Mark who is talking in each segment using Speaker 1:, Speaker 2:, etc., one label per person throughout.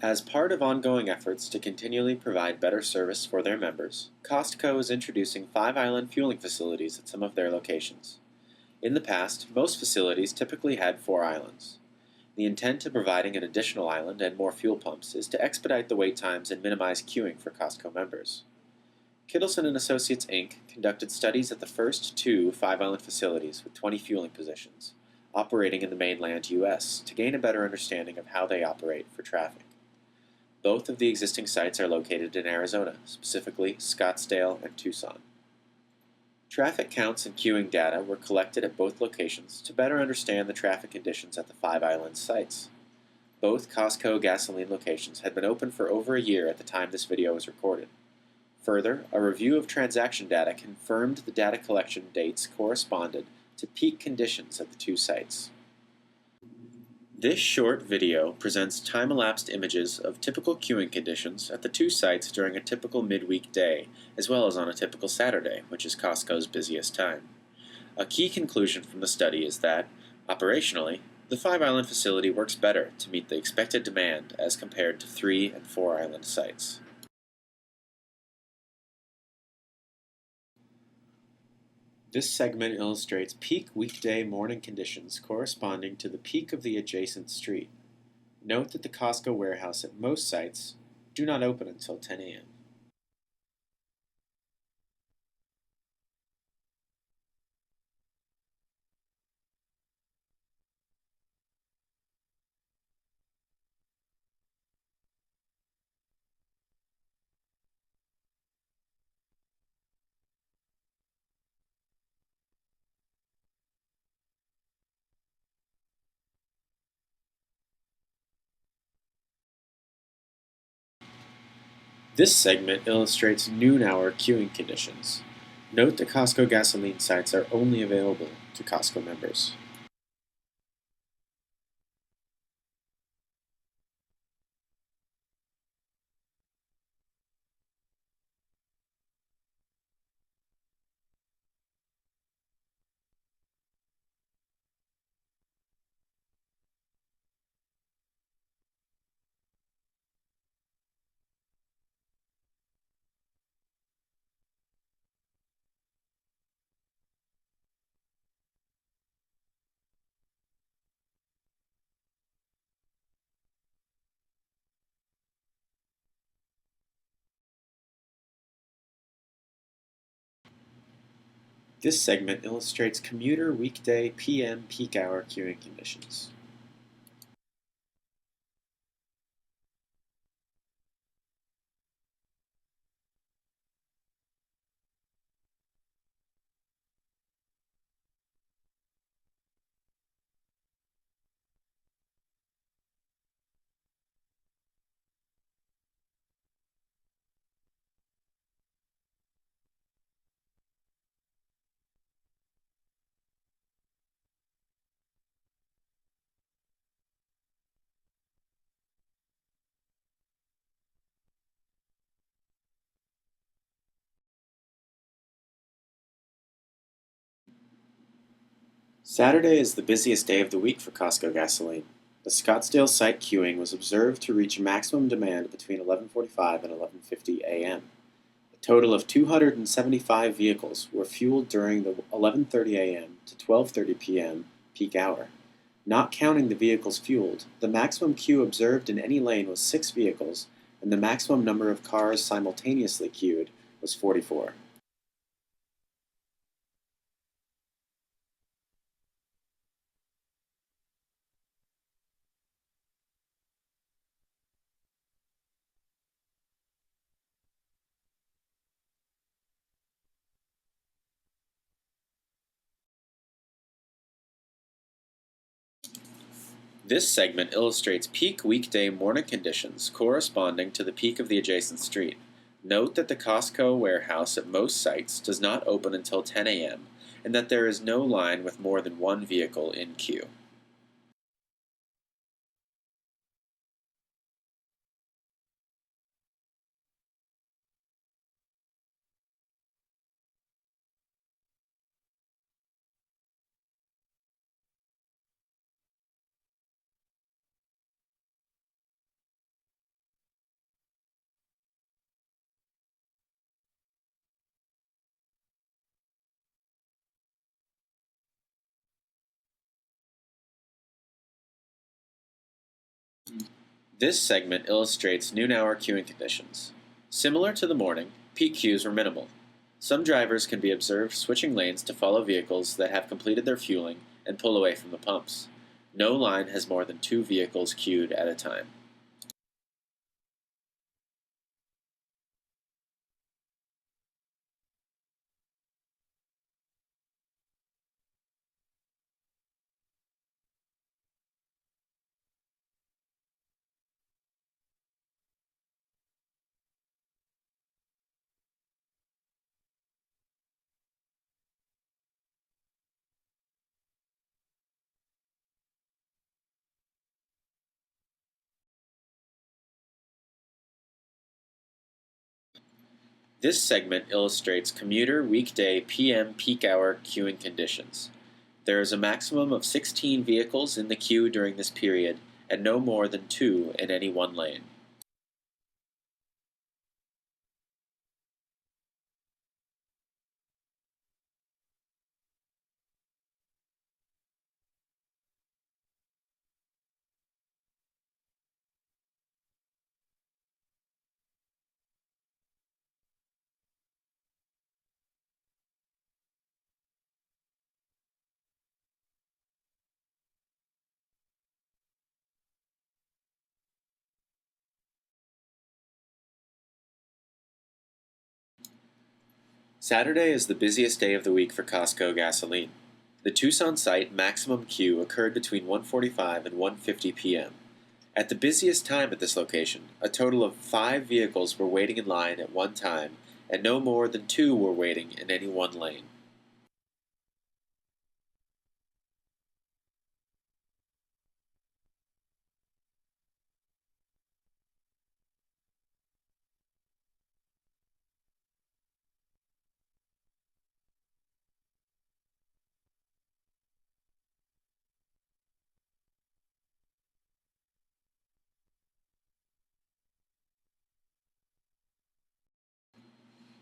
Speaker 1: As part of ongoing efforts to continually provide better service for their members, Costco is introducing 5-island fueling facilities at some of their locations. In the past, most facilities typically had 4 islands. The intent of providing an additional island and more fuel pumps is to expedite the wait times and minimize queuing for Costco members. Kittleson and Associates Inc. conducted studies at the first 2 5-island facilities with 20 fueling positions, operating in the mainland U.S. to gain a better understanding of how they operate for traffic. Both of the existing sites are located in Arizona, specifically Scottsdale and Tucson. Traffic counts and queuing data were collected at both locations to better understand the traffic conditions at the 5-island sites. Both Costco gasoline locations had been open for over a year at the time this video was recorded. Further, a review of transaction data confirmed the data collection dates corresponded to peak conditions at the 2 sites. This short video presents time-elapsed images of typical queuing conditions at the 2 sites during a typical midweek day, as well as on a typical Saturday, which is Costco's busiest time. A key conclusion from the study is that, operationally, the 5-island facility works better to meet the expected demand as compared to 3- and 4-island sites. This segment illustrates peak weekday morning conditions corresponding to the peak of the adjacent street. Note that the Costco warehouse at most sites do not open until 10 a.m. This segment illustrates noon hour queuing conditions. Note that Costco gasoline sites are only available to Costco members. This segment illustrates commuter weekday PM peak hour queuing conditions. Saturday is the busiest day of the week for Costco gasoline. The Scottsdale site queuing was observed to reach maximum demand between 11:45 and 11:50 a.m. A total of 275 vehicles were fueled during the 11:30 a.m. to 12:30 p.m. peak hour. Not counting the vehicles fueled, the maximum queue observed in any lane was 6 vehicles, and the maximum number of cars simultaneously queued was 44. This segment illustrates peak weekday morning conditions corresponding to the peak of the adjacent street. Note that the Costco warehouse at most sites does not open until 10 a.m. and that there is no line with more than 1 vehicle in queue. This segment illustrates noon hour queuing conditions. Similar to the morning, peak queues were minimal. Some drivers can be observed switching lanes to follow vehicles that have completed their fueling and pull away from the pumps. No line has more than 2 vehicles queued at a time. This segment illustrates commuter weekday PM peak hour queuing conditions. There is a maximum of 16 vehicles in the queue during this period, and no more than 2 in any one lane. Saturday is the busiest day of the week for Costco gasoline. The Tucson site maximum queue occurred between 1:45 and 1:50 p.m. At the busiest time at this location, a total of 5 vehicles were waiting in line at one time, and no more than 2 were waiting in any one lane.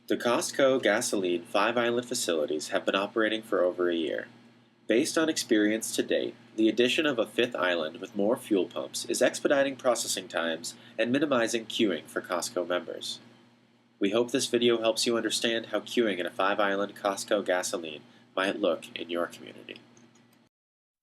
Speaker 1: The Costco gasoline 5-island facilities have been operating for over a year. Based on experience to date, the addition of a 5th island with more fuel pumps is expediting processing times and minimizing queuing for Costco members. We hope this video helps you understand how queuing in a 5-island Costco gasoline might look in your community.